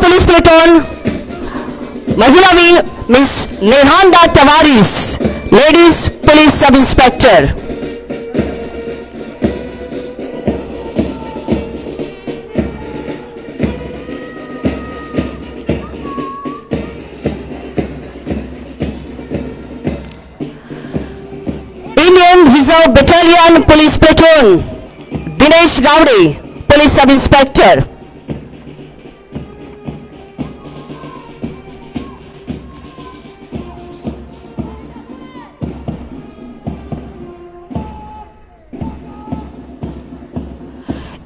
Police Platoon, Mahila Wing, Miss Nehanda Tavares, Ladies Police Sub-Inspector. Indian Reserve Battalion Police Platoon, Dinesh Gowde, Police Sub-Inspector.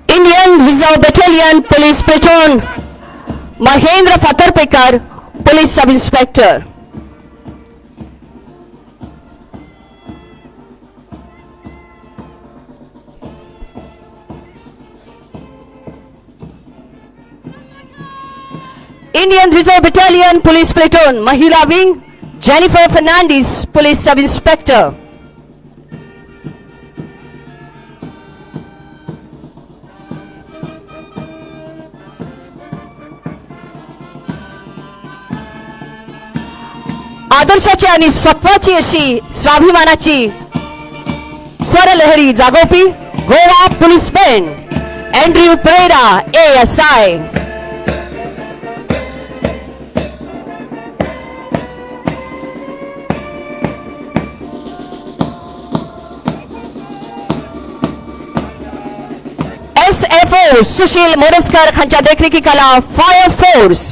Indian Reserve Battalion Police Platoon, Mahendra Fatarpekar, Police Sub-Inspector. Indian Reserve Battalion Police Platoon, Mahila Wing, Jennifer Fernandez, Police Sub-Inspector. आदर्शाची आणि सत्वाची अशी स्वाभिमानाची स्वरलहरी जागोपी Goa police band Andrew Pereira ASI. SFO Sushil Morajkar हांच्या देखरेखीखाला fire force.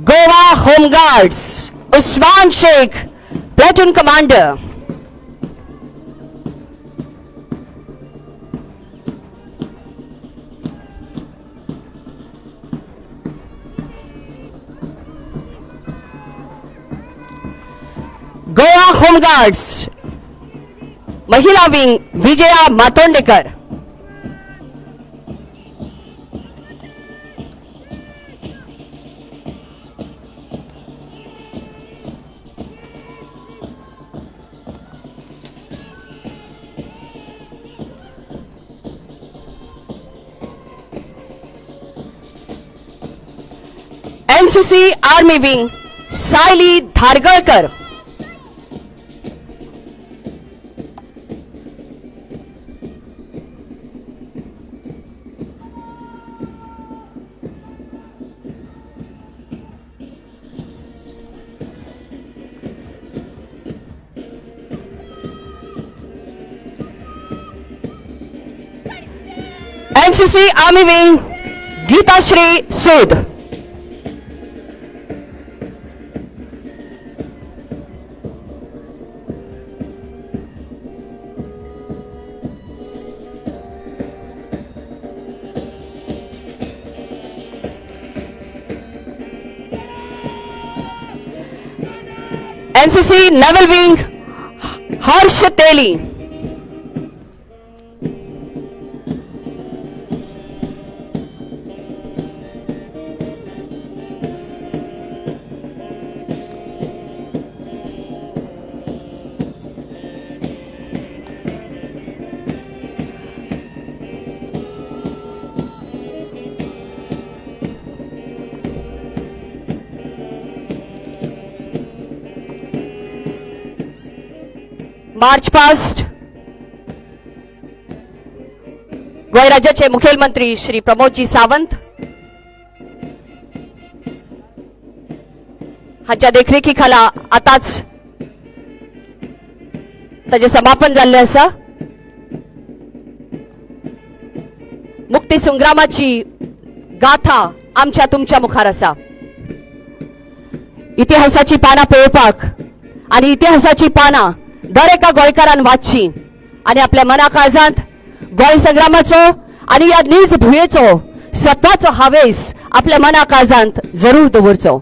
Goa home guards, Usman Shaikh, platoon commander. Goa home guards, महिला wing Vijaya Matondkar. NCC army wing Sayali Dhargalkar. NCC army wing Geetashri Sood. NCC naval wing Harsh Teli. March past Goem राज्याचे मुख्यमंत्री श्री प्रमोदजी सावंत हांच्या देखरेखीखाला आताच ताचे समापन जाल्ले आसा. मुक्ती संग्रामाची गाथा आमच्या तुमच्या मुखार आसा. इतिहासाची पानां पळोवपाक आणि इतिहासाची पानां दर एका गोंयकारान वाचची आणि आपल्या मना काळजांत गोंय संग्रामाचो आणि या नीज भुयेचो स्वताचो हावेस आपल्या मना काळजांत जरूर दवरचो.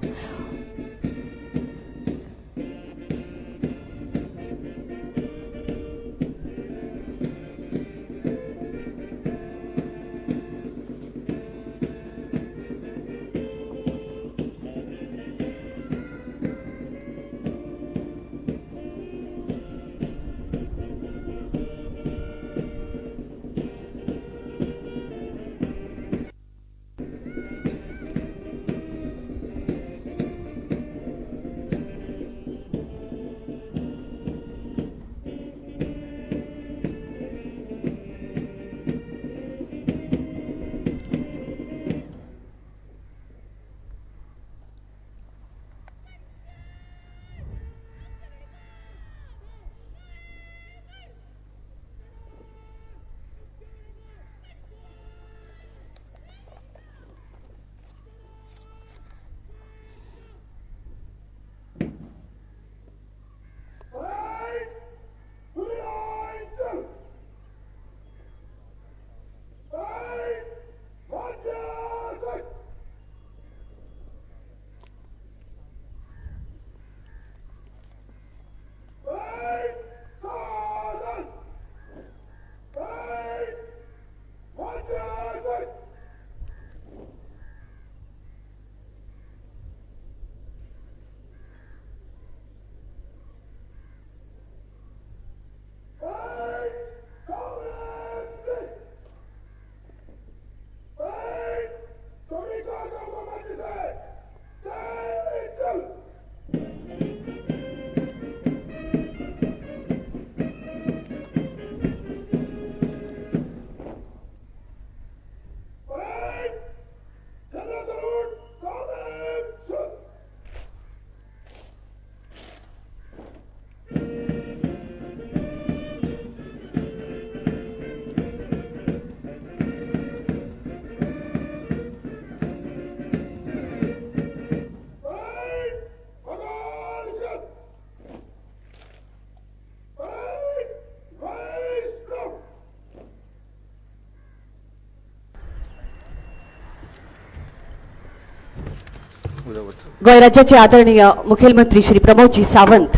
गोंय राज्याचे आदरणीय मुखेलमंत्री श्री प्रमोदजी सावंत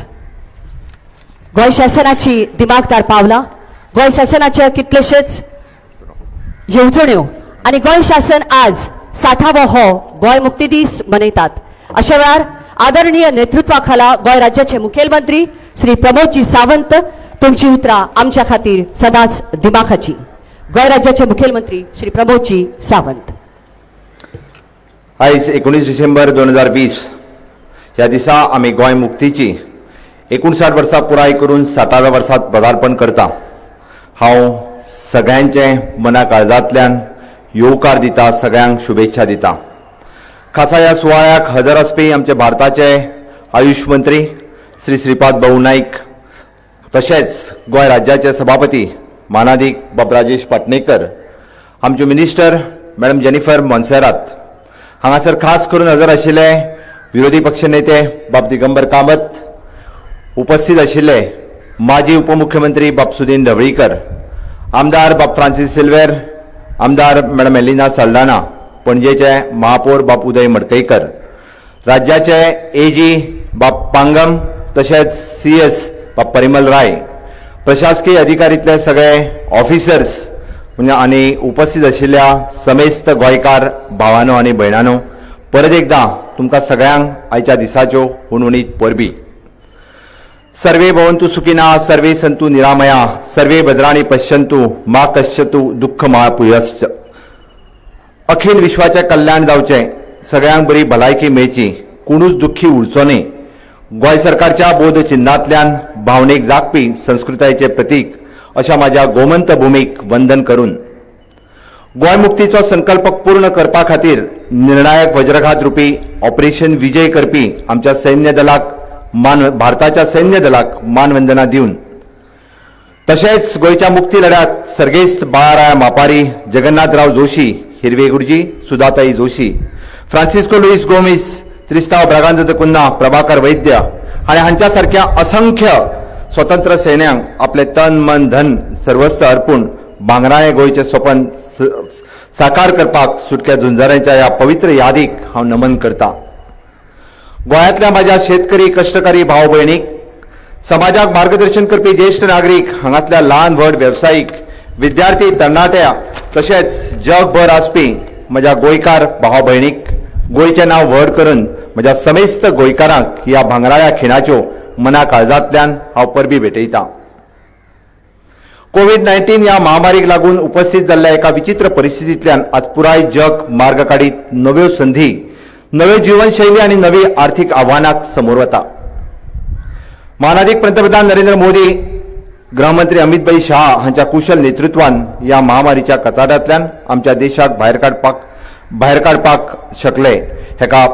गोंय शासनाची दिमागदार पावलां गोंय शासनाचे कितलेशेच येवजण्यो आणि गोंय शासन आज 60वो हो गोंय मुक्ती दीस मनयतात. अशा वेळार आदरणीय नेतृत्वा खाला गोंय राज्याचे मुखेलमंत्री श्री प्रमोदजी सावंत तुमची उतरां आमच्या खातीर सदांच दिमाखाची. गोंय राज्याचे मुखेलमंत्री श्री प्रमोदजी सावंत. आयज 19 डिसेंबर 2020 ह्या दिसा आमी गोंय मुक्तीची 59 वर्सां पुराय करून 60व्या वर्सांत पदार्पण करता. हांव सगळ्यांचे मना काळजांतल्यान येवकार दिता, सगळ्यांक शुभेच्छा दिता. खासा ह्या सुवाळ्याक हजर आसपी आमचे भारताचे आयुष मंत्री श्री श्रीपाद भाऊ नाईक, तशेंच गोंय राज्याचे सभापती मानाधिक बाब राजेश पाटणेकर, आमचे मिनिस्टर मॅडम जेनिफर मॉन्सेरात, हांगासर खास करून हजर आशिल्ले विरोधी पक्ष नेते बाब दिगंबर कामत, उपस्थित आशिल्ले माजी उपमुख्यमंत्री बाब सुदीन ढवळीकर, आमदार बाब फ्रांसीस सिल्वेर, आमदार मॅडम एलिना साल्ढाणा, पणजेचे महापौर बाब उदय मडकईकर, राज्याचे एजी बाब पांगम, तशेंच CS बाब परिमल राय, प्रशासकीय अधिकारीतले सगळे ऑफिसर्स आणि उपस्थित आशिल्ल्या समेस्त गोंयकार भावांनो आनी भयणांनो, परत एकदां तुमकां सगळ्यांक आयच्या दिसाच्यो हुणहुणीत परबी. सर्वे भवन्तु सुखिनः, सर्वे सन्तु निरामया, सर्वे भद्राणि पश्यन्तु मा कश्चित् दुःख महापुयश्च. अखिल विश्वाचें कल्याण जावचें, सगळ्यांक बरी भलायकी मेळची, कोणूच दुःखी उरचो न्ही. गोंय सरकारच्या बोध चिन्हांतल्यान भावनेक जागपी संस्कृतायेचें प्रतीक अशा माझ्या गोमंत भूमीक वंदन करून गोंय मुक्तीचो संकल्प पूर्ण करपा खातीर निर्णायक वज्रघात रूपी ऑपरेशन विजय करपी आमच्या सैन्य दलाक भारताच्या सैन्य दलाक मानवंदना दिवन, तशेंच गोंयच्या मुक्ती लढ्यात सर्गेस्त बाळाराय मापारी, जगन्नाथराव जोशी, हिरवे गुरुजी, सुधाताई जोशी, फ्रांसिस्को लुईस गोमिस, त्रिस्ताव ब्रागांझ कुन्ना, प्रभाकर वैद्य आणि हांच्या सारख्या असंख्य स्वतंत्र सैन्यांक आपले तन मन धन सर्वस्व अर्पून भांगराळे गोंयचे स्वप्न साकार करपाक सुटक्या झुंजाऱ्यांच्या ह्या पवित्र यादीक हांव नमन करता. गोंयांतल्या माझ्या शेतकरी कश्टकारी भाव भयणीक, समाजाक मार्गदर्शन करपी ज्येष्ठ नागरीक, हांगातल्या ल्हान व्हड वेवसायीक, विद्यार्थी तरणाट्या, तशेंच जगभर आसपी म्हज्या गोंयकार भाव भयणीक, गोंयचें नांव व्हड करून म्हज्या समेस्त गोंयकारांक ह्या भांगराळ्या खिणाच्यो मना काळजांतल्यान हांव परबी भेटयतां. कोविड-19 ह्या महामारीक लागून उपस्थित जाल्ल्या एका विचित्र परिस्थितींतल्यान आज पुराय जग मार्ग काडीत नव्यो संधी, नव्यो जीवनशैली आणि नवी आर्थिक आव्हानाक समोर वता. मानाधिक पंतप्रधान नरेंद्र मोदी, गृहमंत्री अमित भाई शाह हांच्या कुशल नेतृत्वान ह्या महामारीच्या कचाट्यांतल्यान आमच्या देशाक भायर काडपाक शकले. हेका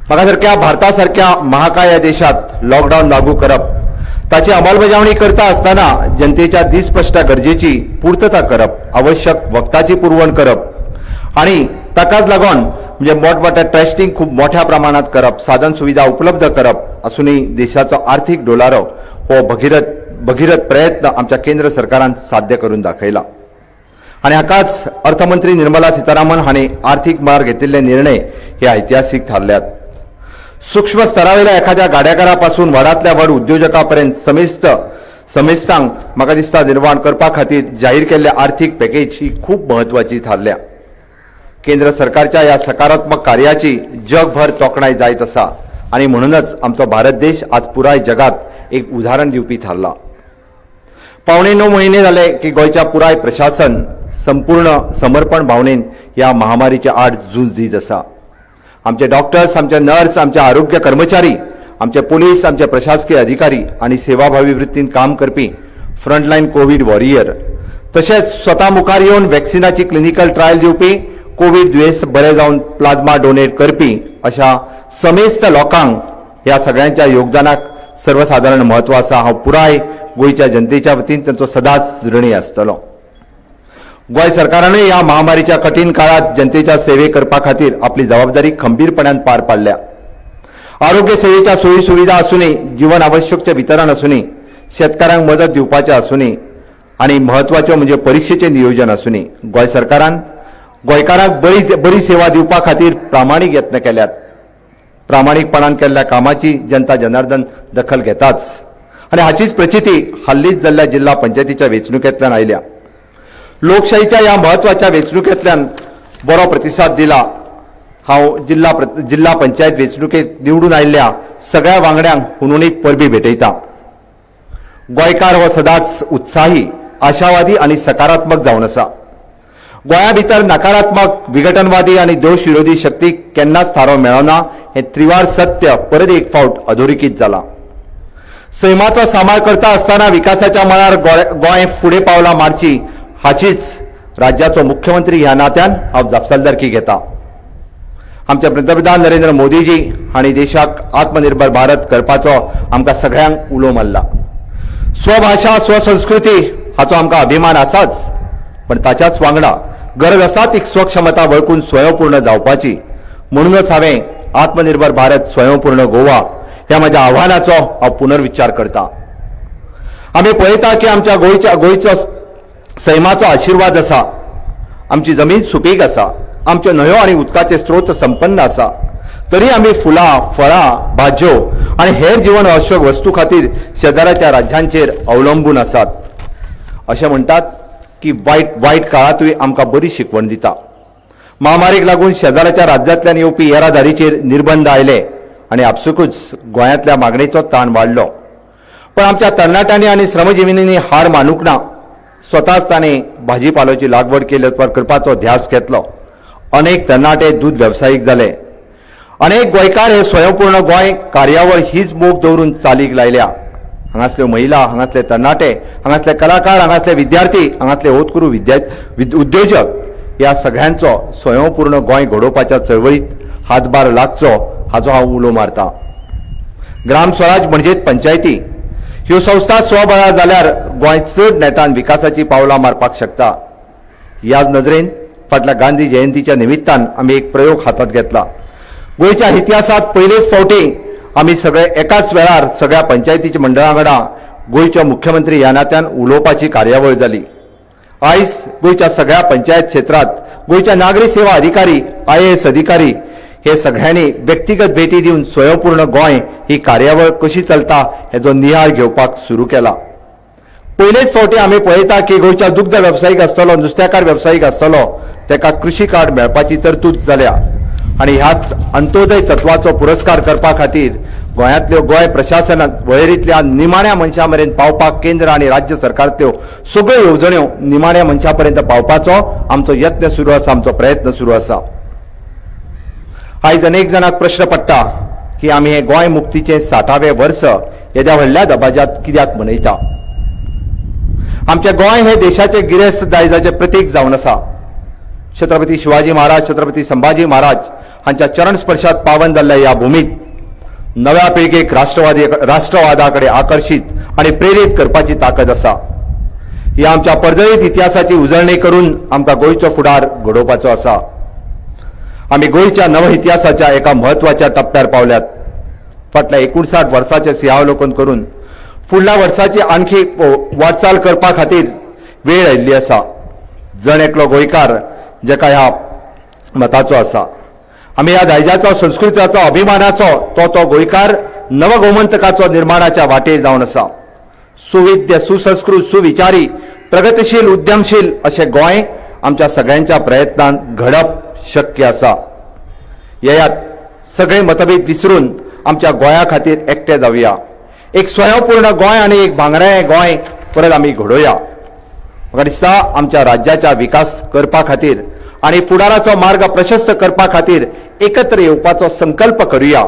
म्हाका सारख्या भारता सारख्या महाकाय देशात लॉकडाऊन लागू करप, ताची अंमलबजावणी करता आसतना जनतेच्या दिसस्पष्ट गरजेची पूर्तता करप, आवश्यक वखदाची पुरवण करप आणि ताकाच लागून म्हणजे मोठमोठ्या टेस्टिंग खूप मोठ्या प्रमाणात करप, साधन सुविधा उपलब्ध करप असूनही देशाचो आर्थिक डोलारो हो भगीरथ प्रयत्न आमच्या केंद्र सरकारान साध्य करून दाखयला. आणि हाकाच अर्थमंत्री निर्मला सीतारामन हांणी आर्थिक मळार घेतिल्ले निर्णय हे ऐतिहासीक थारल्यात. सूक्ष्म स्तरावयल्या एखाद्या गाड्याकारापासून व्हडांतल्या व्हड उद्योजकापर्यंत समेस्तांक म्हाका दिसता निर्माण करपा खातीर जाहीर केल्ल्या आर्थीक पॅकेज ही खूप महत्वाची थारल्या. केंद्र सरकारच्या ह्या सकारात्मक कार्याची जगभर तोखणाय जायत आसा आणि म्हणूनच आमचो भारत देश आज पुराय जगात एक उदाहरण दिवपी थारला. पावणे 9 महिने जाले की गोंयच्या पुराय प्रशासन संपूर्ण समर्पण भावनेन ह्या महामारीच्या आड झूज दीत आसा. आमचे डॉक्टर्स, आमचे नर्स, आमचे आरोग्य कर्मचारी, आमचे पोलीस, आमचे प्रशासकीय अधिकारी आणि सेवाभावी वृत्तीन काम करपी फ्रंटलाईन कोविड वॉरियर, तशेंच स्वता मुखार येवन वॅक्सिनाची क्लिनिकल ट्रायल दिवपी, कोविड दुयेंस बरे जावन प्लाझ्मा डोनेट करपी अशा समेस्त लोकांक ह्या सगळ्यांच्या योगदानाक सर्वसाधारण महत्व आसा. हांव पुराय गोंयच्या जनतेच्या वतीन तांचो सदांच ऋणी आसतलो. गोंय सरकारानूय ह्या महामारीच्या कठीण काळात जनतेच्या सेवे करपा खातीर आपली जबाबदारी खंबीरपणान पार पाडल्या. आरोग्य सेवेच्या सोयी सुविधा आसूनी, जीवन आवश्यकचे वितरण आसूनी, शेतकारांक मदत दिवपाचें आसूनी आणि महत्वाचें म्हणजे परीक्षेचें नियोजन आसूनी, गोंय सरकारान गोंयकारांक बरी सेवा दिवपा खातीर प्रामाणीक यत्न केल्यात. प्रामाणिकपणान केल्ल्या कामाची जनता जनार्दन दखल घेताच आणि हाचीच प्रचिती हाल्लीच जाल्ल्या जिल्हा पंचायतीच्या वेंचणुकेंतल्यान आयल्या. लोकशाहीच्या ह्या म्हत्वाच्या वेंचणुकेंतल्यान बरो प्रतिसाद दिला. हांव जिल्हा पंचायत वेंचणुकेंत निवडून आयिल्ल्या सगळ्या वांगड्यांक हुनहुनीत परबी भेटयता. गोंयकार हो सदांच उत्साही, आशावादी आनी सकारात्मक जावन आसा. गोंया भितर नकारात्मक, विघटनवादी आनी देश विरोधी शक्तीक केन्नाच थारो मेळना हें त्रिवार सत्य परत एक फावट अधोरेखीत जाला. सैमाचो सांबाळ करता आसतना विकासाच्या मळार गोंय फुडें पावलां मारची हाचीच राज्याचो मुख्यमंत्री ह्या नात्यान हांव जापसालदारकी घेता. आमचे पंतप्रधान नरेंद्र मोदीजी हांणी देशाक आत्मनिर्भर भारत करपाचो आमकां सगळ्यांक उलो मारला. स्वभाषा स्वसंस्कृती हाचो आमकां अभिमान आसाच, पण ताच्याच वांगडा गरज आसा ती स्वक्षमता वळखून स्वयंपूर्ण जावपाची. म्हणूनच हांवें आत्मनिर्भर भारत स्वयंपूर्ण गोवा ह्या म्हज्या आव्हानाचो हांव पुनर्विचार करता. आमी पळयता की आमच्या गोंयचो सैमाचो आशिर्वाद आसा. आमची जमीन सुपीक आसा. आमच्यो न्हंयो आनी उदकाचे स्त्रोत संपन्न आसा. तरी आमी फुलां, फळां, भाज्यो आनी हेर जीवन आवश्यक वस्तू खातीर शेजाऱ्याच्या राज्यांचेर अवलंबून आसात. अशें म्हणटात की वायट काळांतूय आमकां बरी शिकवण दिता. महामारीक लागून शेजाऱ्याच्या राज्यांतल्यान येवपी येरादारीचेर निर्बंध आयले आनी आपसूकच गोंयांतल्या मागणेचो ताण वाडलो. पण आमच्या तरणाट्यांनी आनी श्रमजिवींनी हार मानूंक ना. स्वताच ताणें भाजीपाल्याची लागवड करपाचो ध्यास घेतलो. अनेक तरणाटे दूध वेवसायीक जाले. अनेक गोंयकार हे स्वयंपूर्ण गोंय कार्यावळ हीच मोख दवरून चालीक लायल्या. हांगासल्यो महिला, हांगासले तरणाटे, हांगासले कलाकार, हांगासले विद्यार्थी, हांगासले होतकरू उद्योजक ह्या सगळ्यांचो स्वयंपूर्ण गोंय घडोवपाच्या चळवळीत हातभार लागचो हाचो हांव उलो मारतां. ग्राम स्वराज म्हणजेच पंचायती ह्यो संस्था स्वबळार जाल्यार गोंय चड नेटान विकासाची पावलां मारपाक शकता. ह्याच नदरेन फाटल्या गांधी जयंतीच्या निमित्तान आमी एक प्रयोग हातात घेतला. गोंयच्या इतिहासात पयलेच फावटी आमी सगळे एकाच वेळार सगळ्या पंचायतीच्या मंडळां वांगडा गोंयच्या मुख्यमंत्री ह्या नात्यान उलोवपाची कार्यावळ जाली. आयज गोंयच्या सगळ्या पंचायत क्षेत्रांत गोंयच्या नागरी सेवा अधिकारी, IAS अधिकारी हे सगळ्यांनी व्यक्तिगत भेटी दिवन स्वयंपूर्ण गोंय ही कार्यावळ कशी चलता हेचो नियाळ घेवपाक सुरू केला. पयलेच फावटी आमी पळयता की गोंयच्या दुग्ध वेवसायीक आसतलो, नुस्तेकार वेवसायीक आसतलो ताका कृषी कार्ड मेळपाची तरतूद जाल्या. आनी ह्याच अंत्योदय तत्वाचो पुरस्कार करपा खातीर गोंयांतल्यो गोंय प्रशासनात वळेरींतल्या निमाण्या मनशा मेरेन पावपाक केंद्र आनी राज्य सरकारांतल्यो सगळ्यो येवजण्यो निमाण्या मनशा पर्यंत पावपाचो आमचो यत्न सुरू आसा, आमचो प्रयत्न सुरू आसा. आयज अनेक जाणांक प्रश्न पडटा की आमी हे गोंय मुक्तीचे 60वें वर्स येद्या व्हडल्या दबाज्यांत कित्याक मनयता. आमचें गोंय हे देशाचे गिरेस्त दायजाचें प्रतीक जावन आसा. छत्रपती शिवाजी महाराज, छत्रपती संभाजी महाराज हांच्या चरण स्पर्शात पावन जाल्ल्या ह्या भूमीत नव्या पिळगेक राष्ट्रवादा कडेन आकर्षित आनी प्रेरीत करपाची ताकद आसा. ह्या आमच्या पर्जळीत इतिहासाची उजळणी करून आमकां गोंयचो फुडार घडोवपाचो आसा. आमी गोंयच्या नव इतिहासाच्या एका म्हत्वाच्या टप्प्यार पावल्यात. फाटल्या 59 वर्सांचे सिंहावलोकन करून फुडल्या वर्साची आणखी वाटचाल करपा खातीर वेळ आयिल्ली आसा. जण एकलो गोंयकार जेका ह्या मताचो आसा. आमी ह्या दायजाचो, संस्कृताचो, अभिमानाचो तो गोंयकार नवगोमंतकाचो निर्माणाच्या वाटेर जावन आसा. सुविद्य, सुसंस्कृत, सुविचारी, प्रगतीशील, उद्यमशील अशें गोंय आमच्या सगळ्यांच्या प्रयत्नान घडप शक्य आसा. येयात सगळे मतभेद विसरून आमच्या गोंया खातीर एकटे जावया. एक स्वयंपूर्ण गोंय आनी एक भांगरायें गोंय परत आमी घडोवया. म्हाका दिसता आमच्या राज्याचा विकास करपा खातीर आनी फुडाराचो मार्ग प्रशस्त करपा खातीर एकत्र येवपाचो संकल्प करुया.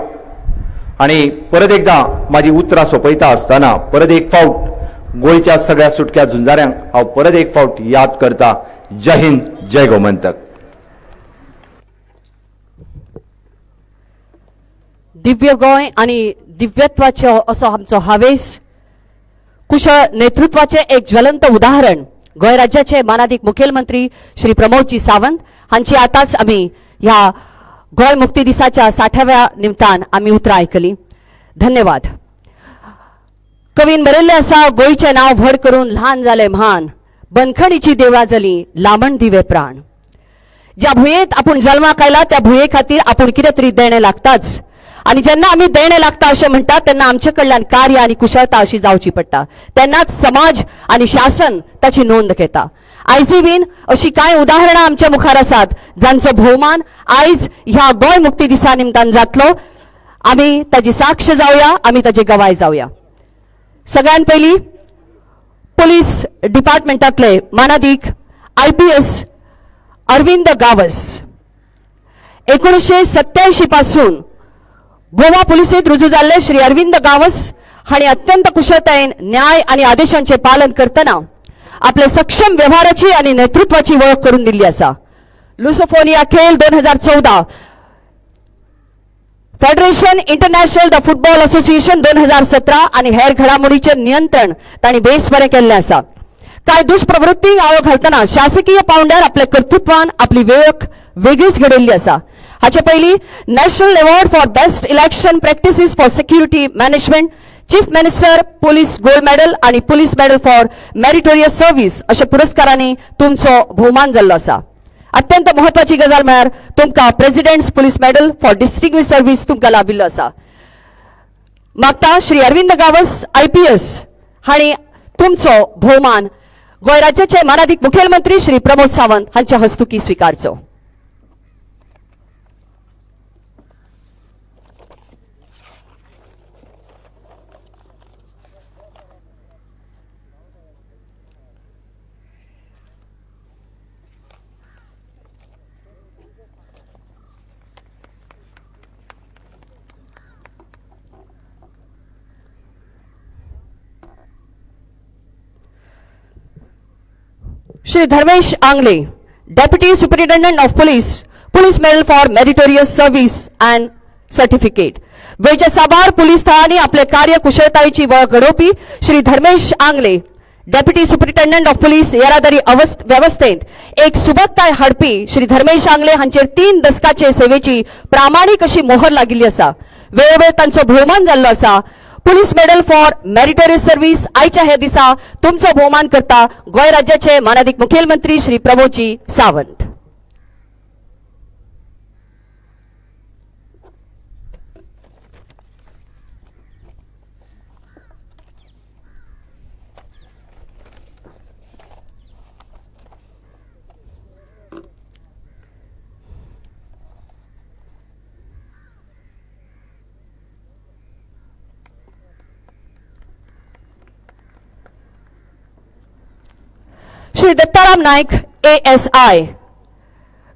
आनी परत एकदां म्हाजी उतरां सोंपयता आसतना परत एक फावट गोंयच्या सगळ्या सुटक्या झुंजाऱ्यांक हांव परत एक फावट याद करता. जय हिंद, जय गोमंतक. दिव्य गोंय आणि दिव्यत्वाचो असो आमचो हावेस, कुशळ नेतृत्वाचे एक ज्वलंत उदाहरण गोंय राज्याचे मानाधिक मुखेलमंत्री श्री प्रमोदजी सावंत हांची आताच आमी ह्या गोंय मुक्ती दिसाच्या 60व्या निमतान आमी उतरां आयकली. धन्यवाद. कवीन बरयल्लें आसा, गोंयचें नांव व्हड करून ल्हान जालें म्हान, बंदखणीची देवळां जालीं लांबण दिवे प्राण. ज्या भुंयेंत आपूण जल्माक आयला त्या भुंये खातीर आपूण कितें तरी देणें लागताच. आणि ज्यांना आम्ही देणे लागता असे म्हणतात त्यांना आमचे कल्याण कार्य आणि कुशलता अशी जावची पडटा, तेन्नाच समाज आणि शासन त्याची नोंद घेता. आयजी बीन अशी कांय उदाहरणां आमच्या मुखार आसात जांचो भोवमान आयज ह्या गोंय मुक्ती दिसा निमतान जातलो. आमी ताची साक्ष जावया, आमी ताची गवाय जावया. सगळ्यात पयलीं पुलीस डिपार्टमेंटातले मानाधिक IPS अरविंद गावस 1987 पासून गोवा पुलिसेंत रुजू जाल्ले श्री अरविंद गावस हांणी अत्यंत कुशळतायेन न्याय आणि आदेशांचे पालन करतना आपले सक्षम व्यवहाराची आणि नेतृत्वाची वळख करून दिल्ली आसा. लुसोफोनिया खेळ 2014, federation international the football association 2017 आणि हेर घडामोडीचे नियंत्रण तांणी बेस बरें केल्लें आसा. कांय दुष्प्रवृत्तींक आळो घालतना शासकीय पावंड्यार आपल्या कर्तृत्वान आपली वळख वेगळीच घडयल्ली आसा. हाचे पयलीं national award for best election practices for security management, chief minister police gold medal आणि police medal for meritorious service अशा पुरस्कारांनी तुमचो भोवमान जाल्लो आसा. अत्यंत महत्वाची गजाल म्हळ्यार तुमकां presidents police medal for distinguish service तुमकां लाभिल्लो आसा. मागता श्री अरविंद गावस IPS हांणी तुमचो भोवमान गोंय राज्याचे मानाधिक मुखेलमंत्री श्री प्रमोद सावंत हांच्या हस्तुकी स्वीकारचो. श्री धर्मेश आंगले, deputy superintendent of police, police medal for meritorious service and certificate. गोंयच्या साबार पुलीस थळांनी आपले कार्य कुशळतायेची वळख घडोवपी श्री धर्मेश आंगले, डेप्युटी सुपरिटेंडेंट ऑफ पुलिस येरादारी वेवस्थेंत एक सुबकताय हाडपी श्री धर्मेश आंगले हांचेर 3 दशकाचे सेवेची प्रामाणीक अशी मोहर लागिल्ली आसा. वेळोवेळ तांचो भोवमान जाल्लो आसा. Police medal for meritorious service आयच्या हे दिसा तुमचो भोवमान करता गोंय राज्याचे मानाधिक मुखेलमंत्री श्री प्रमोदजी सावंत. श्री दत्ताराम नायक ASI,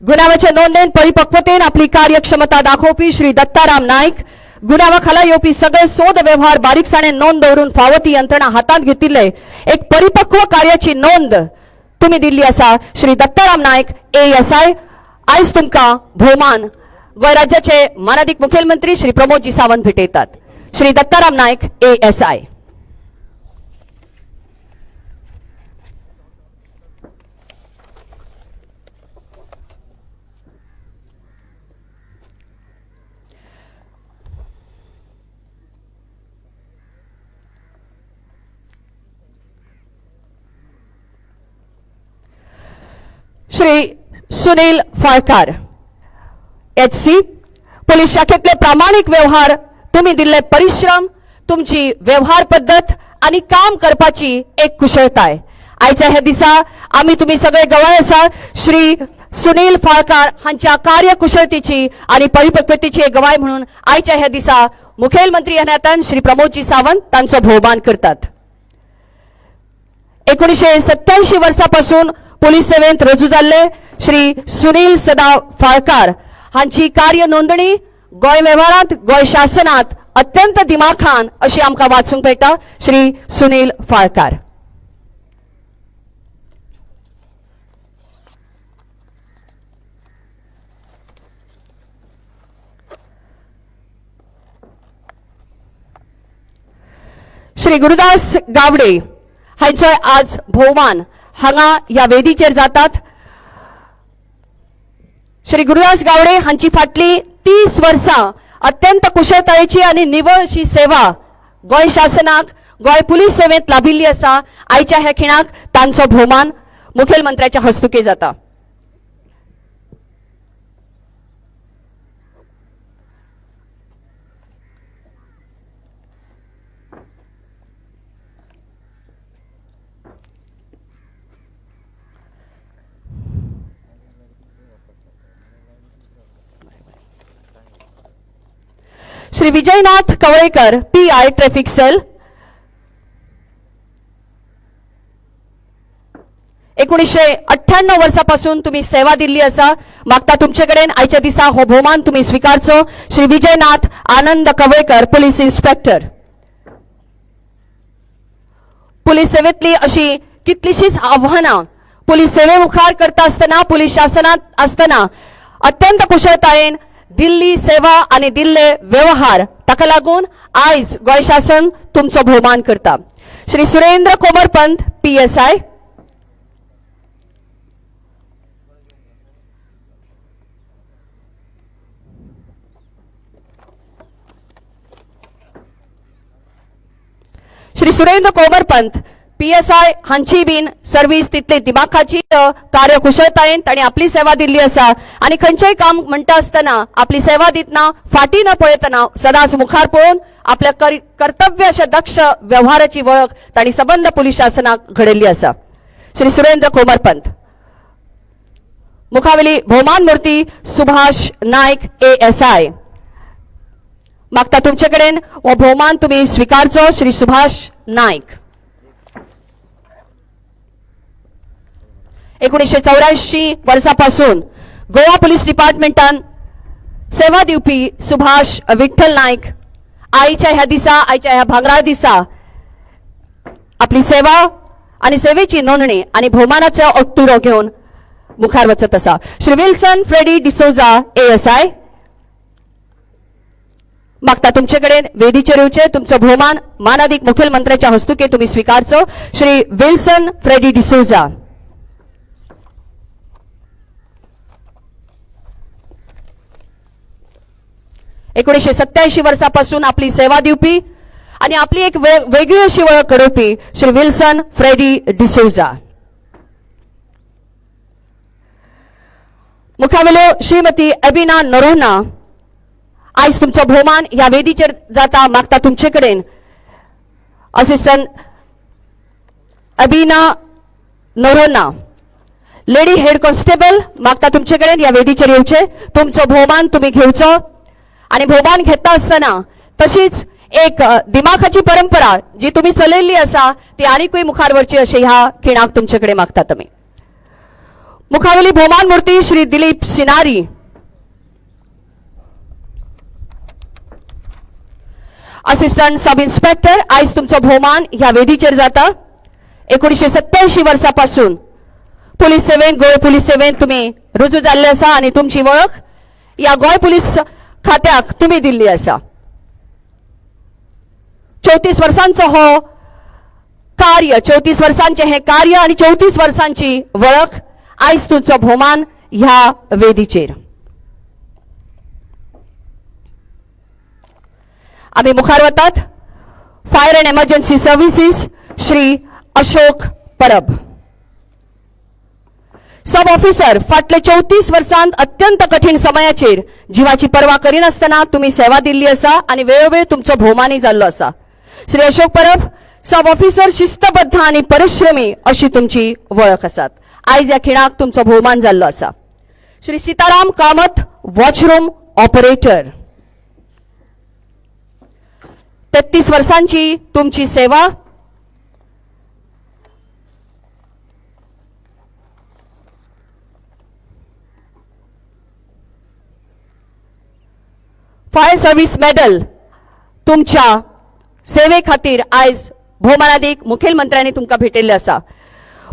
गुन्यांवाच्या नोंदेन परिपक्वतेन आपली कार्यक्षमता दाखोवपी श्री दत्ताराम नायक, गुन्यांवा खाला येवपी सगळे सोद व्यवहार बारीकसाणेन नोंद दवरून फावो ती यंत्रणा हातांत घेतिल्ले एक परिपक्व कार्याची नोंद तुम्ही दिल्ली आसा. श्री दत्ताराम नायक ASI आयज तुमकां भोवमान गोंय राज्याचे मानाधिक मुखेलमंत्री श्री प्रमोदजी सावंत भेटयतात. Shri Dattaram Naik ASI. Shri Sunil Phalkar HC, police शाखेतले प्रामाणिक व्यवहार, तुम्ही दिल्ले परिश्रम, तुमची व्यवहार पद्धत आणि काम करपाची एक कुशळताय. आयच्या हे दिसा आम्ही तुम्ही सगळे गवाय आसा श्री सुनील फाळकार हांच्या कार्यकुशळतेची आणि परिपक्वतेची एक गवाय म्हणून आयच्या हे दिसा मुखेलमंत्री ह्या नात्यान श्री प्रमोदजी सावंत तांचो भोवमान करतात. 1987 वर्सापासून पुलीस सेवेंत रुजू जाल्ले श्री सुनील सदा फाळकार हांची कार्य नोंदणी गोंय व्यवहारांत गोंय शासनात अत्यंत दिमाखान अशी आमकां वाचूंक मेळटा. श्री सुनील फाळकार. श्री गुरुदास गावडे हांचो आज भोवमान हांगा ह्या वेदीचेर जातात. श्री गुरुदास गावडे हांची फाटली 30 वर्सां अत्यंत कुशळतायेची आणि निवळ अशी सेवा गोंय शासनाक गोंय पुलीस सेवेंत लाभिल्ली आसा. आयच्या ह्या खिणाक तांचो भोवमान मुखेलमंत्र्याच्या हस्तुकी जाता. Shri Vijaynath Kavlekar PI traffic cell 1998 वर्षापासून तुम्ही सेवा दिल्ली असा मागता तुमच्याकडे आयच्या दिसा हो भोवमान तुम्ही स्वीकारचो श्री विजयनाथ आनंद कवळेकर पोलीस इन्स्पेक्टर. पोलीस सेवेतली अशी कितलीशीच आव्हानां पोलीस सेवे मुखार करता असताना पोलीस शासनात असताना अत्यंत कुशळतायेन दिल्ली सेवा आणि दिल्ले व्यवहार ताका लागून आयज गोय शासन तुमचो भोवमान करता. श्री सुरेंद्र कोमरपंत PSI. श्री सुरेंद्र कोमरपंत PSI हांची बीन सर्व्हिस तितले दिमाखाची कार्यकुशळतायेन ताणी आपली सेवा दिल्ली असा आणि खंयचेय काम म्हणटा असताना आपली सेवा दितना फाटी न पळयतना सदांच मुखार पळोवन आपल्या कर्तव्य अशा दक्ष व्यवहाराची वळख ताणी सबंद पोलीस शासनाक घडयल्ली असा. श्री सुरेंद्र कोमरपंत. मुखावेली भोवमान मूर्ती सुभाष नायक ASI. मागता तुमचे कडेन हो भोवमान तुम्ही स्वीकारचो श्री सुभाष नायक. 1984 वर्षापासून गोवा पोलीस डिपार्टमेंटान सेवा दिवपी सुभाष विठ्ठल नायक आईच्या ह्या दिसा आईच्या ह्या भांगरा दिसा आपली सेवा आणि सेवेची नोंदणी आणि भोवमानाचो अट्टुरो घेऊन मुखार वचत असा. Shri Wilson Freddy D'Souza ASI. मागता तुमच्याकडे वेदीचेर येवचे तुमचो भोवमान मानाधिक मुखेलमंत्र्याच्या हस्तुके तुम्ही स्वीकारचो श्री विल्सन फ्रेडी डिसोजा. एकोणीसशे 87 वर्षापासून आपली सेवा दिवपी आणि आपली एक वेगळी अशी ओळख घडोवपी श्री विल्सन फ्रेडी डिसोजा. मुखावेल्यो श्रीमती एबिना नरोना. आयज तुमचो भोवमान ह्या वेदीचेर जाता मागता तुमचे कडेन assistant Ebina Noronha lady head constable मागता तुमचे कडेन ह्या वेदीचेर येवचे तुमचो भोवमान तुम्ही घेवचो आणि भोवमान घेता असताना तशीच एक दिमाखाची परंपरा जी तुम्ही चलयल्ली असा ती आनीकूय मुखार वरची अशी ह्या खिणाक तुमच्याकडे मागता तुम्ही. मुखावेली भोवमान मूर्ती Shri Dilip Sinari. Assistant sub inspector. आयज तुमचो भोवमान ह्या वेदीचेर जाता. 1987 वर्षापासून पोलीस सेवेन गोंय पोलीस सेवेन तुम्ही रुजू जाल्ले असा आणि तुमची वळख या गोंय पोलीस खात्याक तुम्ही दिल्ली असा. 34 वर्षांचो हो कार्य 34 वर्षांचे हे कार्य आणि 34 वर्षांची वळख आयज तुमचो भोवमान ह्या वेदीचेर. आम्ही मुखार वतात. Fire and emergency services Shri Ashok Parab. Sub officer फाटले 34 वर्षांत अत्यंत कठीण समयाचेर जीवाची पर्वा करिनासतना तुम्ही सेवा दिल्ली असा आणि वेळोवेळ तुमचो भोवमानय जाल्लो असा. श्री अशोक परब सब ऑफिसर शिस्तबद्ध आणि परिश्रमी अशी तुमची वळख आसात. आयज ह्या खिणाक तुमचो भोवमान जाल्लो असा. श्री सीताराम कामत वॉचरूम ऑपरेटर. 33 वर्षांची तुमची सेवा. फायर सर्व्हिस मेडल तुमच्या सेवे खातीर आयज भोवमानाधिक मुखेलमंत्र्यांनी तुमकां भेटयल्ले आसा.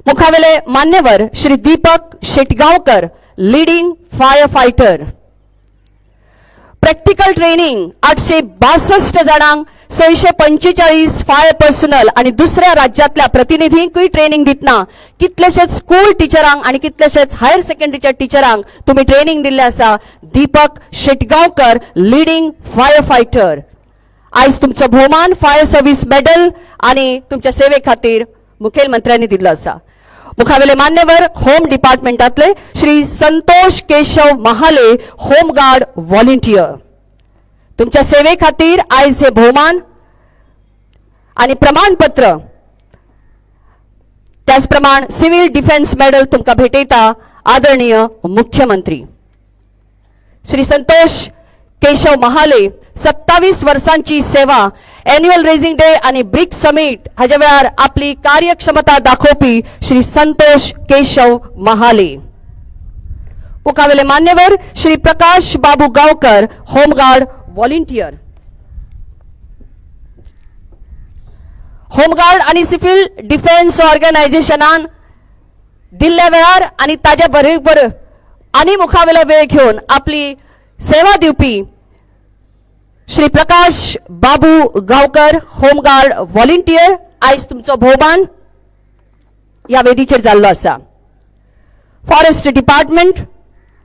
मुखावेले मान्यवर Shri Deepak Shetgaonkar leading fire fighter. Practical training 862 जाणांक 645 फायर पर्सनल आणि दुसऱ्या राज्यातल्या प्रतिनिधींकूय ट्रेनिंग दितना कितलेशेच स्कूल टीचरांक आणि कितलेशेच हायर सेकंडरीच्या टीचरांक तुम्ही ट्रेनिंग दिल्ले आसा. Deepak Shetgaonkar leading fire fighter. आयज तुमचो भोवमान फायर सर्व्हिस मेडल आणि तुमच्या सेवे खातीर मुखेलमंत्र्यांनी दिल्लो आसा. मुखावेले मान्यवर होम डिपार्टमेंटातले श्री संतोष केशव महाले होमगार्ड व्हॉलंटियर. तुमच्या सेवे खातीर आयज हे भोवमान आणि प्रमाणपत्र त्याचप्रमाण सिव्हिल डिफेन्स मेडल तुमकां भेटयता आदरणीय मुख्यमंत्री श्री संतोष केशव महाले 27 वर्सांची सेवा एन्युअल रेझिंग डे आणि ब्रिक्स समिट हाच्या वेळार आपली कार्यक्षमता दाखोवपी श्री संतोष केशव महाले. मुखावेले मान्यवर श्री प्रकाश बाबू गावकर, होमगार्ड व्हॉलंटियर. होमगार्ड आणि सिव्हिल डिफेन्स ऑर्गनायझेशनान दिल्ल्या वेळार आणि ताज्या बरोबर आणि मुखावेला वेळ घेऊन आपली सेवा दिवपी श्री प्रकाश बाबू गावकर, होमगार्ड व्हॉलंटियर आयज तुमचो भोवमान या वेदीचेर जाल्लो आसा. फॉरेस्ट डिपार्टमेंट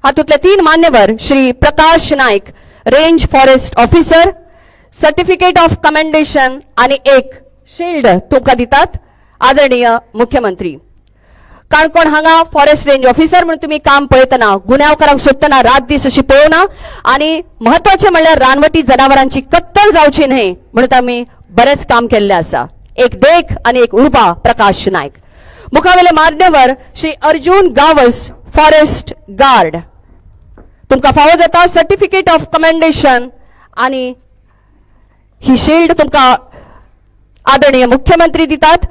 हातूंतले 3 मान्यवर Shri Prakash Naik, range forest officer, certificate of commendation आणि एक शिल्ड तुमकां दितात. आदरणीय मुख्यमंत्री, काणकोण हांगा फॉरेस्ट रेंज ऑफिसर म्हणून तुम्ही काम पळयतना गुन्यांवकारांक सोदतना रात दीस अशी पळोवना आणि महत्वाचे म्हणल्यार रानवटी जनावरांची कत्तल जावची न्हय म्हणून आमी बरेच काम केल्ले आसा. एक देख आणि एक उर्बा प्रकाश नाईक. मुखावेले मान्यवर श्री अर्जुन गावस, फॉरेस्ट गार्ड. तुमकां फावो जाता सर्टिफिकेट ऑफ कमेंडेशन आणि ही शिल्ड तुमकां आदरणीय मुख्यमंत्री दितात.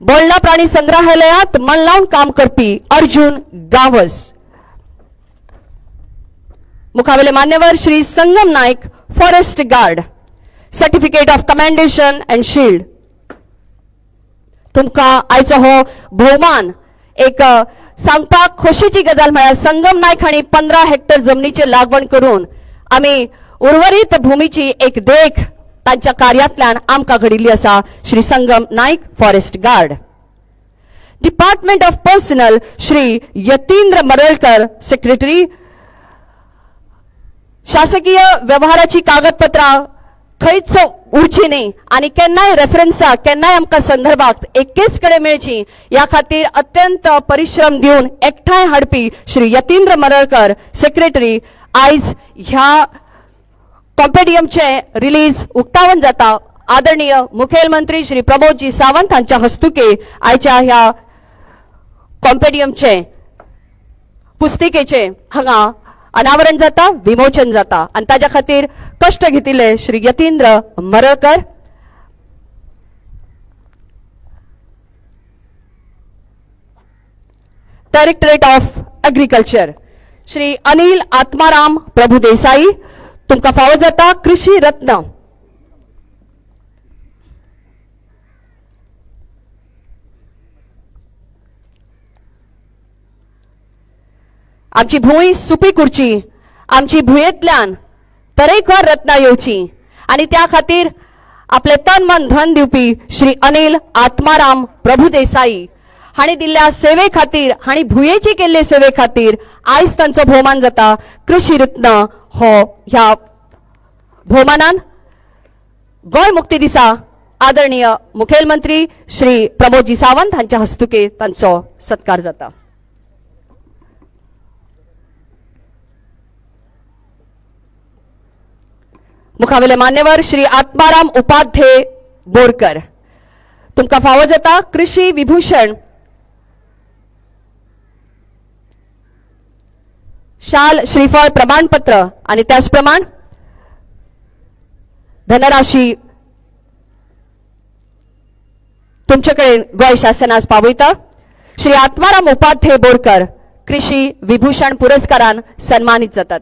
बोल्ला प्राणी संग्रहालयात मन लावून काम करपी अर्जुन गावस. मुखावेले मान्यवर Shri Sangam Naik, forest guard, certificate of commendation and shield. तुमकां आयचो हो भोवमान एक सांगपाक खोशेची गजाल म्हळ्यार संगम नाईक हांणी 15 हेक्टर जमनीची लागवण करून आमी उर्वरित भूमीची एक देख तांच्या कार्यातल्यान आमकां घडिल्ली आसा. Shri Sangam Naik, forest guard. Department of personnel Shri Yatindra Maralkar, secretary. शासकीय व्यवहाराची कागदपत्रां खंयच उरची न्ही आणि केन्नाय रेफरन्सा केन्नाय आमकां संदर्भात एकेच कडेन मेळची या खातीर अत्यंत परिश्रम दिवन एकठांय हाडपी श्री यतींद्र मरळकर, सेक्रेटरी. आयज ह्या कॉम्पेडियमचे रिलीज उक्तावण जाता. आदरणीय मुखेलमंत्री श्री प्रमोदजी सावंत हांच्या हस्तुके आयच्या ह्या कॉम्पेडियमचे पुस्तिकेचे हांगा अनावरण जाता, विमोचन जाता आणि ताज्या खातीर कष्ट घेतिल्ले Shri Yatindra Maralkar. Directorate of agriculture Shri Anil Atmaram Prabhudesai. तुमकां फावो जाता कृषी रत्न. आमची भूंय सुपीक उरची, आमची भुंयेंतल्यान तरेकवार रत्नां येवची आणि त्या खातीर आपले तन मन धन दिवपी श्री अनिल आत्माराम प्रभुदेसाई हांणी दिल्ल्या सेवे खातीर, हांणी भुंयेची केल्ले सेवे खातीर आयज तांचो भोवमान जाता कृषी रत्न हो ह्या भोवमानान. गोंय मुक्ती दिसा आदरणीय मुखेलमंत्री श्री प्रमोदजी सावंत हांच्या हस्तुके तांचो सत्कार जाता. मुखावेले मान्यवर श्री आत्माराम उपाध्याय बोरकर. तुमकां फावो जाता कृषी विभूषण, शाल, श्रीफळ, प्रमाणपत्र आणि त्याच प्रमाण धनराशी तुमच्याकडे गोंय शासन आज पावयता. श्री आत्माराम उपाध्याय बोरकर कृषी विभूषण पुरस्कारान सन्मानित जातात.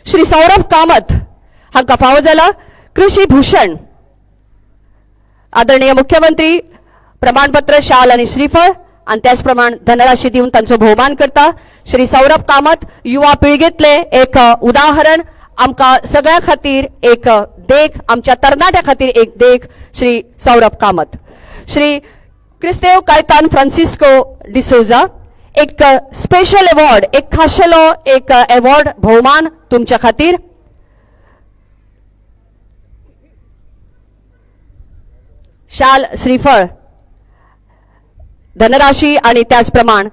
श्री सौरभ कामत हांकां फावो जाला कृषी भूषण. आदरणीय मुख्यमंत्री प्रमाणपत्र, शाल आणि श्रीफळ आणि त्याच प्रमाण धनराशी दिवन तांचो भोवमान करता. श्री सौरभ कामत युवा पिळगेतले एक उदाहरण, आमकां सगळ्या खातीर एक देख, आमच्या तरणाट्या खातीर एक देख श्री सौरभ कामत. श्री क्रिस्तेव कायतान फ्रांसिस्को डिसोजा एक स्पेशल अवॉर्ड, एक खाशेलो एक अवॉर्ड भोवमान तुमच्या खातीर. शाल, श्रीफळ, धनराशी आणि त्याच प्रमाण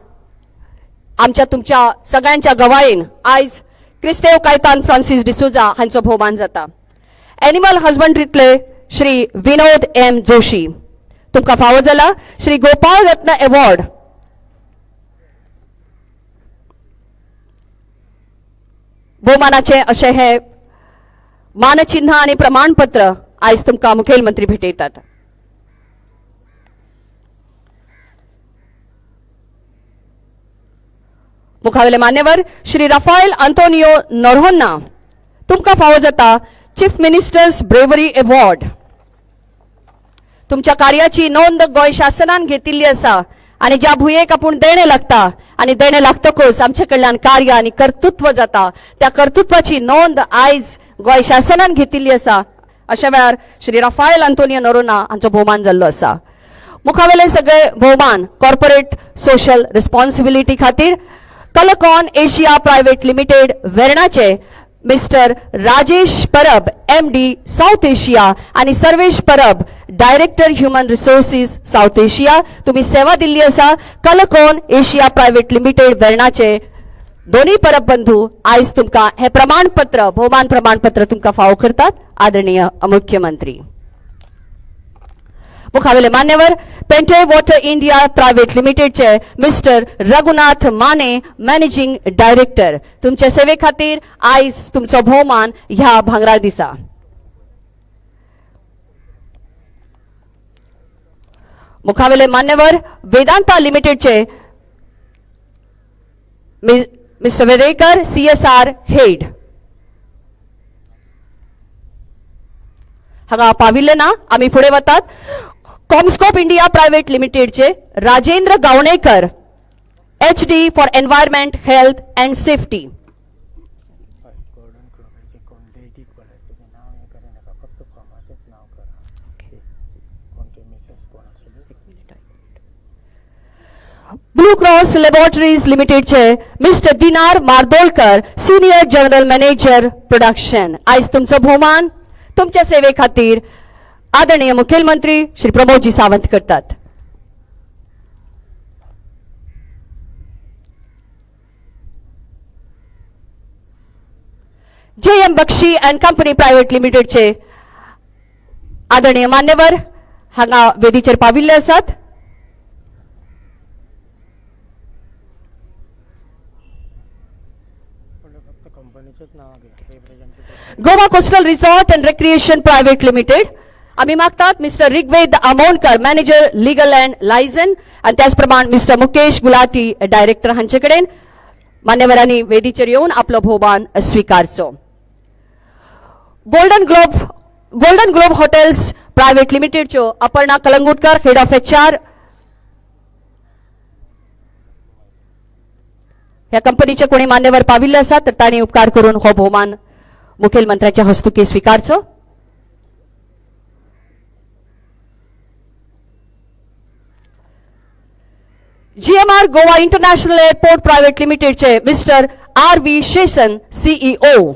आमच्या तुमच्या सगळ्यांच्या गवायेन आयज क्रिस्तेव कायतान फ्रांसिस डिसोजा हांचो भोवमान जाता. Animal हजबंड्रीतले Shri Vinod M Joshi. तुमकां फावो जाला श्री गोपाळ रत्न अवॉर्ड. भोवमानाचे अशे हे मानचिन्ह आणि प्रमाणपत्र आयज तुमकां मुखेलमंत्री भेटयतात. मुखावेले मान्यवर श्री राफाएल आंतोनियो नोरोन्हा तुमकां फावो जाता चीफ मिनिस्टर्स ब्रेवरी अवॉर्ड. तुमच्या कार्याची नोंद गोंय शासनान घेतिल्ली आसा आणि ज्या भुयेक आपूण देणे लागता आणि देणे लागतकूच आमचे कडल्यान कार्य आणि कर्तृत्व जाता त्या कर्तृत्वाची नोंद आयज गोंय शासनान घेतिल्ली आसा. अशा वेळार श्री राफाएल आंतोनियो नोरोन्हा हांचो भोवमान जाल्लो आसा. मुखावेले सगळे भोवमान कॉर्पोरेट सोशल रिस्पॉन्सिबिलिटी खातीर कलकॉन एशिया प्रायव्हेट लिमिटेड वेर्णाचे mister Rajesh Parab MD south Asia आणि Sarvesh Parab director human resources south Asia तुम्ही सेवा दिल्ली आसा. कलकॉन एशिया प्रायव्हेट लिमिटेड वेर्णाचे दोन्ही परब बंधू आयज तुमकां हे प्रमाणपत्र भोवमान प्रमाणपत्र तुमकां फावो करतात. आदरणीय मुख्यमंत्री मुखावेले मान्यवर पेंटे वॉटर इंडिया प्रायव्हेट लिमिटेडचे mister Raghunath Mane managing director तुमच्या सेवे खातीर आयज तुमचो भोवमान ह्या भांगरा दिसा. मुखावेले मान्यवर वेदांता लिमिटेडचे मिस्टर वेरेकर CSR हेड हांगा पाविल्ले ना. आमी फुडें वतात. कॉमस्कोप इंडिया प्रायव्हेट लिमिटेडचे Rajendra Gavnekar HD for environment health and safety. Blue cross laboratories लिमिटेडचे मिस्टर दिनार मार्दोळकर सिनियर जनरल मॅनेजर प्रोडक्शन आयज तुमचो भोवमान तुमच्या सेवे खातीर आदरणीय मुखेलमंत्री श्री प्रमोदजी सावंत करतात. JM Bakshi and company private लिमिटेडचे आदरणीय मान्यवर हांगा वेदीचेर पाविल्ले आसात. Goa coastal resort and recreation private limited आम्ही मागतात mister Rigved Amonkar manager legal and liaison आणि त्याचप्रमाणे मिस्टर मुकेश गुलाटी डायरेक्टर हांचे कडेन मान्यवरांनी वेदीचेर येवन आपलो भोवमान स्वीकारचो. गोल्डन ग्लोब हॉटेल्स प्रायव्हेट लिमिटेडच्यो Aparna Kalangutkar head of HR ह्या कंपनीचे कोणी मान्यवर पाविल्ले आसात तर तांणी उपकार करून हो भोवमान मुखेलमंत्र्याच्या हस्तुकी स्वीकारचो. GMR Goa international airport private लिमिटेडचे मिस्टर RV शेसन CEO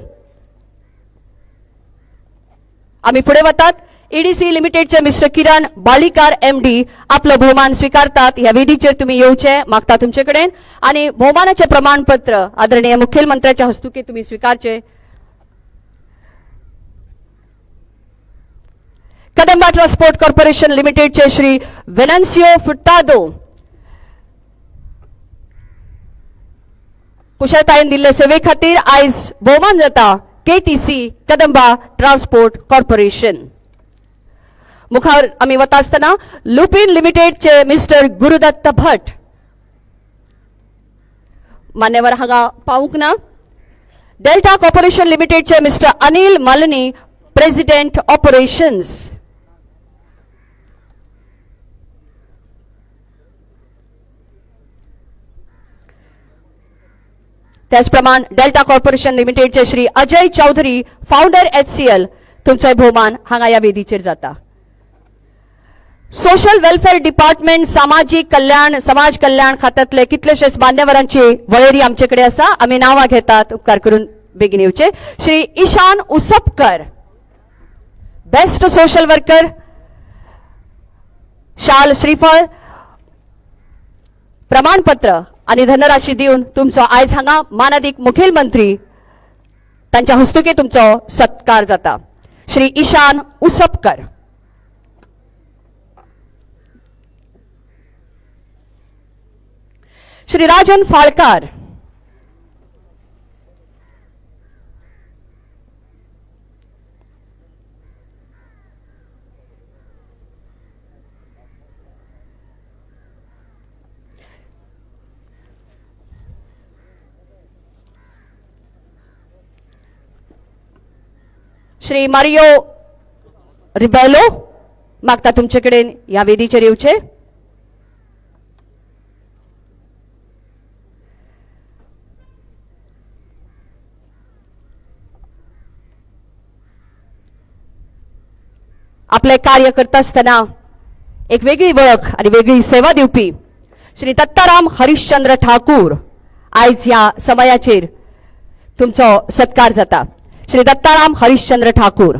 आम्ही पुढे वतात. EDC लिमिटेडचे मिस्टर किरण बाळीकार MD आपलं भोवमान स्वीकारतात. या वेदीचेर तुम्ही येवचे मागता तुमचे कडेन आणि भोवमानाचे प्रमाणपत्र आदरणीय मुखेलमंत्र्याच्या हस्तुकी तुम्ही स्वीकारचे. कदंबा ट्रान्सपोर्ट कॉर्पोरेशन लिमिटेडचे श्री वेनन्सियो फुट्टादो कुशळतायेन दिल्ले सेवे खातीर आयज भोवमान जाता KTC कदंबा ट्रान्सपोर्ट कॉर्पोरेशन. मुखार आम्ही वता आसतना लुपिन लिमिटेडचे मिस्टर गुरुदत्त भट मान्यवर हांगा पावूंक ना. डेल्टा कॉर्पोरेशन लिमिटेडचे mister Anil Malini president operations. त्याचप्रमाणे डेल्टा कॉर्पोरेशन लिमिटेडचे श्री अजय चौधरी फाउंडर HCL तुमचो भोवमान हांगा या वेदीचेर जाता. सोशल वेलफेअर डिपार्टमेंट सामाजिक कल्याण समाज कल्याण खात्यातले कितलेशेच मान्यवरांची वळेरी आमचे कडेन आसा. आमी नांवां घेतात उपकार करून बेगीन येवचे. Shri Ishan Uspakar best social worker शाल श्रीफळ प्रमाणपत्र आणि धनराशी दिवन तुमचो आयज हांगा माननीय मुखेलमंत्री तांच्या हस्तुकी तुमचो सत्कार जाता. श्री ईशान उसपकर. श्री राजन फाळकार श्री मारियो रिबेलो मागता तुमचे कडेन ह्या वेदीचेर येवचे. आपले कार्य करता आसतना एक वेगळी वळख आणि वेगळी सेवा दिवपी श्री दत्ताराम हरिश्चंद्र ठाकूर आयज ह्या समयाचेर तुमचो सत्कार जाता. श्री दत्ताराम हरिश्चंद्र ठाकूर.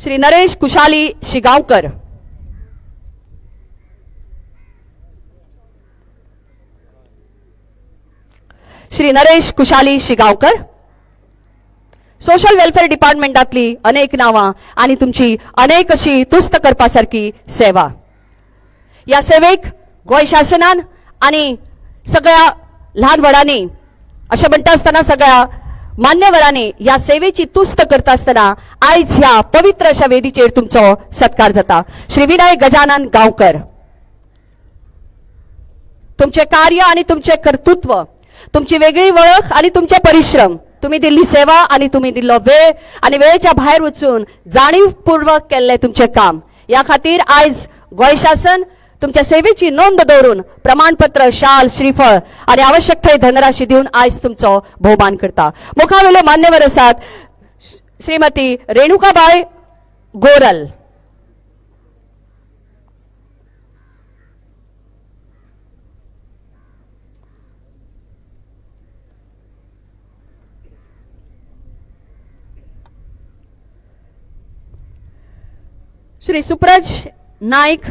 श्री नरेश कुशाली शिगांवकर. श्री नरेश कुशाली शिगांवकर. सोशल वेलफेअर डिपार्टमेंटातली अनेक नावां आणि तुमची अनेक अशी तुस्त करपासारखी सेवा. या सेवेक गोंय शासनान आणि सगळ्या ल्हान व्हडांनी अशें म्हणटा आसतना सगळ्या मान्यवरांनी ह्या सेवेची तुस्त करता आसतना आयज ह्या पवित्र अशा वेदीचेर तुमचो सत्कार जाता. श्री विनय गजानन गांवकर. तुमचे कार्य आणि तुमचे कर्तृत्व, तुमची वेगळी वळख आणि तुमचे परिश्रम, तुम्ही दिल्ली सेवा आणि तुम्ही दिल्लो वेळ आणि वेळेच्या भायर वचून जाणीवपूर्वक केल्ले तुमचे काम, या खातीर आयज गोंय शासन तुमच्या सेवेची नोंद दवरून प्रमाणपत्र, शाल, श्रीफळ आणि आवश्यक थंय धनराशी दिवन आयज तुमचो भोवमान करता. मुखावेले मान्यवर आसात श्रीमती रेणुकाबाई गोरल. श्री सुप्रज नाईक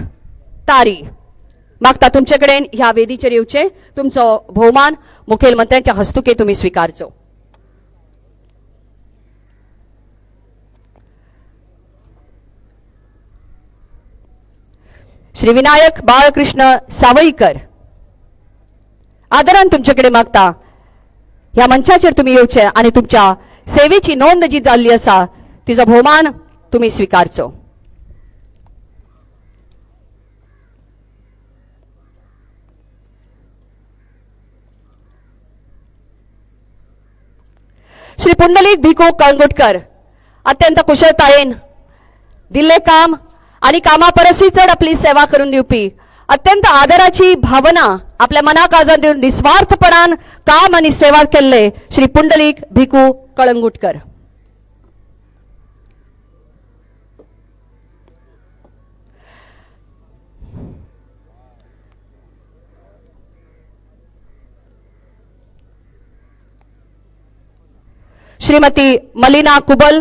तारी मागता तुमचे कडेन ह्या वेदीचेर येवचे. तुमचो भोवमान मुखेलमंत्र्यांच्या हस्तुके तुम्ही स्वीकारचो. श्री विनायक बाळकृष्ण सावईकर. आदरान तुमचे कडेन मागता ह्या मंचाचेर तुम्ही येवचे आणि तुमच्या सेवेची नोंद जी जाल्ली आसा तिचो भोवमान तुम्ही स्वीकारचो. श्री पुंडलिक भिकू कळंगुटकर. अत्यंत कुशळतायेन दिल्ले काम आणि कामा परसय चड आपली सेवा करून दिवपी, अत्यंत आदराची भावना आपल्या मनाक आजून दिवन निस्वार्थपणान काम आणि सेवा केल्ले श्री पुंडलिक भिकू कळंगुटकर. श्रीमती मलिना कुबल.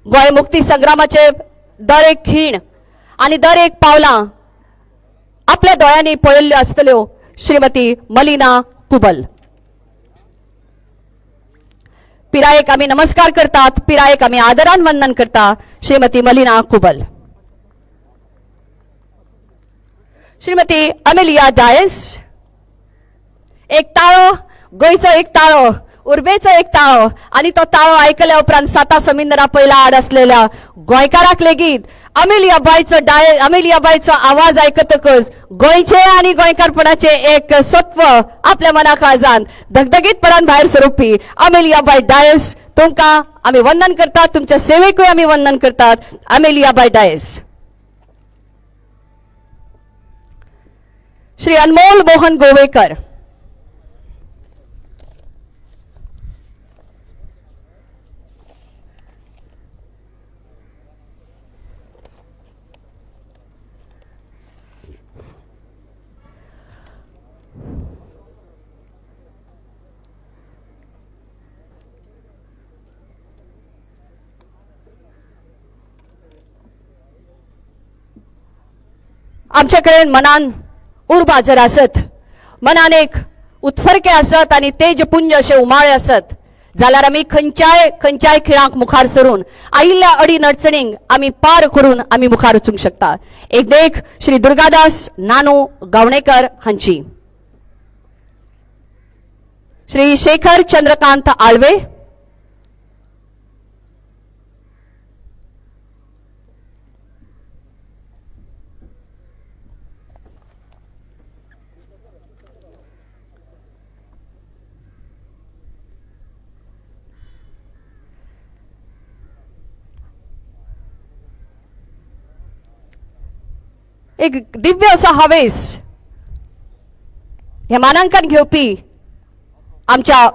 गोंय मुक्ती संग्रामाचे दर एक खीण आणि दर एक पावलां आपल्या दोळ्यांनी पळयल्ल्यो आसतल्यो श्रीमती मलिना कुबल. पिरायेक आमी नमस्कार करतात, पिरायेक आमी आदरान वंदन करता श्रीमती मलिना कुबल. श्रीमती अमेलिया डायस. एक ताळो, गोंयचो एक ताळो, उर्बेचो एक ताळो आणि तो ताळो आयकल्या उपरांत साता समिंदरा पयला आड असलेल्या गोंयकाराक लेगीत अमेलियाबाईचो आवाज आयकतकच गोंयचे आणि गोंयकारपणाचे एक सत्व आपल्या मनाक आजान धगधगीतपणान भायर सरपी अमेलियाबाई डायस, तुमकां आमी वंदन करतात, तुमच्या सेवेकूय आमी वंदन करतात. अमेलियाबाई डायस. श्री अनमोल मोहन गोवेकर. आमच्याकडे मनान उर्बा जर असत, मनान एक उत्फरके असत आणि तेजपुंज असे उमाळे असत जाल्यार आमी खंयच्याय खिणाक मुखार सरून आयिल्ल्या अडीन अडचणींक आमी पार करून आमी मुखार वचूंक शकता. एक देख श्री दुर्गादास नानू गावणेकर हांची. श्री शेखर चंद्रकांत आळवे. एक दिव्य असा हावेस हे मानांकन घेवपी आमच्या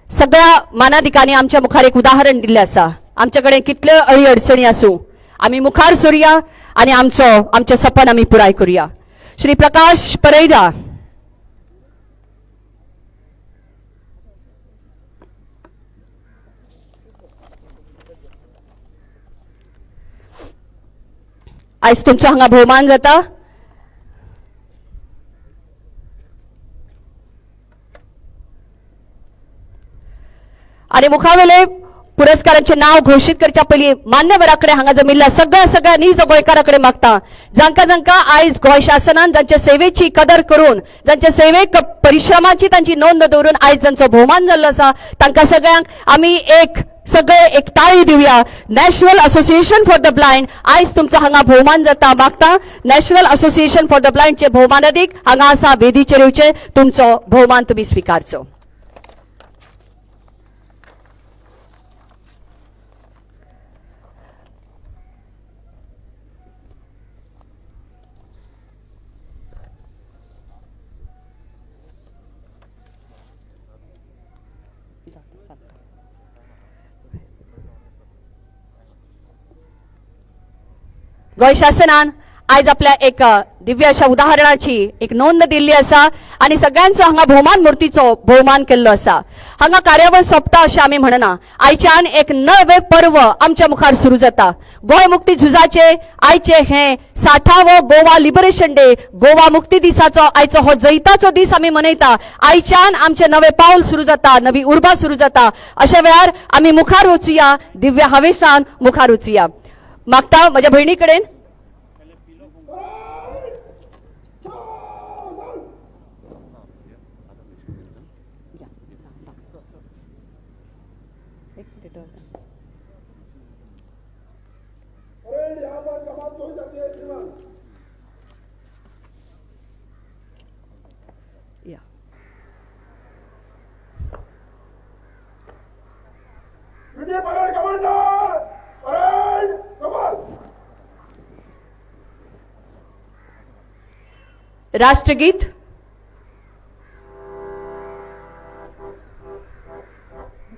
सगळ्या मानाधिकांनी आमच्या मुखार एक उदाहरण दिल्लें आसा. आमचे कडेन कितल्यो अडी अडचणी आसूं आमी मुखार सरुया आनी आमचें सपन आमी पुराय करुया. श्री प्रकाश परेरा. आयज तुमचो हांगा भोवमान जाता. आणि मुखावेले पुरस्कारांचे नाव घोषित करच्या पयलीं मान्यवराकडे हांगा जमिल्ल्या सगळ्या नीज गोंयकाराकडे मागता जांकां आयज गोंय शासनान जांच्या सेवेची कदर करून जांच्या सेवेक परिश्रमाची तांची नोंद दवरून आयज जांचो भोवमान जाल्लो आसा तांकां सगळ्यांक आमी एक ताळी दिवया. National association for the blind आयज तुमचो हांगा भोवमान जाता मागता. नॅशनल असोसिएशन फॉर द ब्लायंडचे भोवमानाधीक हांगा आसा वेदीचेर येवचे तुमचो भोवमान तुमी स्विकारचो. गोंय शासनान आयज आपल्या एक दिव्य अशा उदाहरणाची एक नोंद दिल्ली आसा आणि सगळ्यांचो हांगा भोवमान मुर्तीचो भोवमान केल्लो आसा. हांगा कार्यावळ सोंपता अशें आमी म्हणना. आयच्यान एक नवे पर्व आमच्या मुखार सुरू जाता. गोंय मुक्ती झुजाचे आयचे हे 60वो गोवा लिबरेशन डे. गोवा मुक्ती दिसाचो आयचो हो जैताचो दीस आमी मनयता. आयच्यान आमचे नवे पावल सुरू जाता, नवी उर्बा सुरू जाता. अशा वेळार आमी मुखार वचुया, दिव्य हावेसान मुखार वचुया. मागता म्हज्या भयणी कडेन राष्ट्रगीत.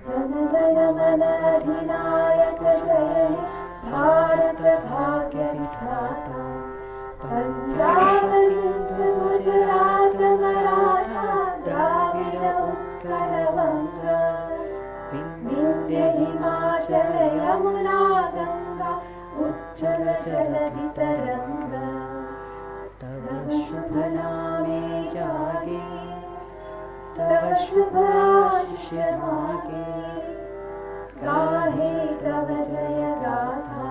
जनगण मन अधिनायक जय भारत भाग्य विधाता. पंजाब सिंधु गुजरात मराठा द्राविड उत्कल वंग. विंध्य हिमाचल यमुना गंगा उज्जल जलधि तरंग. तव शुभ नामे जागे, तव शुभ आशीष मागे. गाहे तव जय गाथा.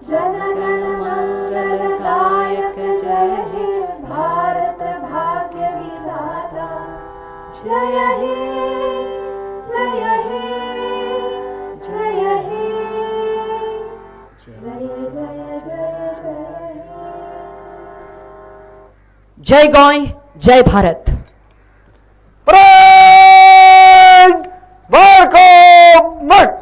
जनगण मंगलदायक जय हे भारत भाग्य विधाता. जय हे जय हे जय हे जय जय जय जय. जय गोंय, जय भारत. भारत